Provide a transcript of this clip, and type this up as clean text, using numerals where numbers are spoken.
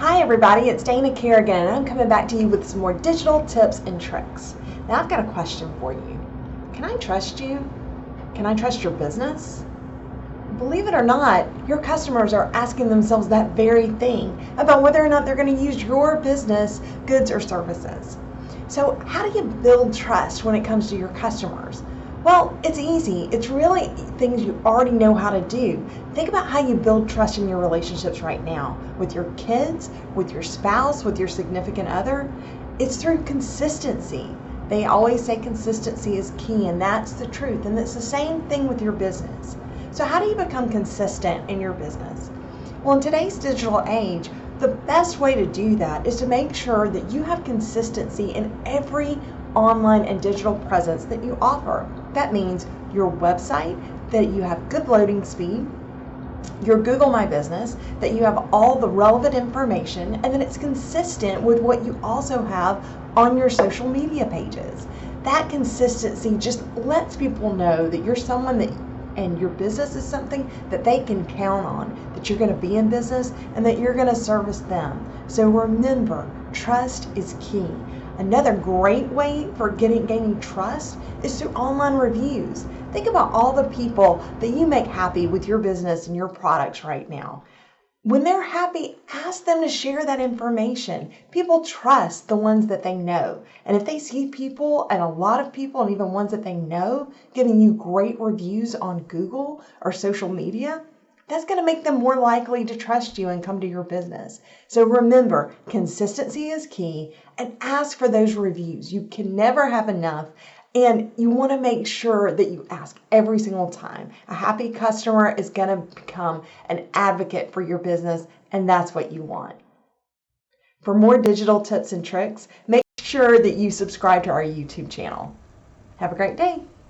Hi everybody, it's Dana Kerigan and I'm coming back to you with some more digital tips and tricks. Now I've got a question for you. Can I trust you? Can I trust your business? Believe it or not, your customers are asking themselves that very thing about whether or not they're going to use your business, goods, or services. So how do you build trust when it comes to your customers? Well, it's easy. It's really things you already know how to do. Think about how you build trust in your relationships right now with your kids, with your spouse, with your significant other. It's through consistency. They always say consistency is key, and that's the truth. And it's the same thing with your business. So how do you become consistent in your business? Well, in today's digital age, the best way to do that is to make sure that you have consistency in every online and digital presence that you offer. That means your website, that you have good loading speed, your Google My Business, that you have all the relevant information, and that it's consistent with what you also have on your social media pages. That consistency just lets people know that you're someone that and your business is something that they can count on, that you're going to be in business and that you're going to service them. So remember, trust is key. Another great way for gaining trust is through online reviews. Think about all the people that you make happy with your business and your products right now. When they're happy, ask them to share that information. People trust the ones that they know. And if they see people, and a lot of people, and even ones that they know, giving you great reviews on Google or social media, that's going to make them more likely to trust you and come to your business. So remember, consistency is key, and ask for those reviews. You can never have enough. And you want to make sure that you ask every single time. A happy customer is going to become an advocate for your business, and that's what you want. For more digital tips and tricks, make sure that you subscribe to our YouTube channel. Have a great day.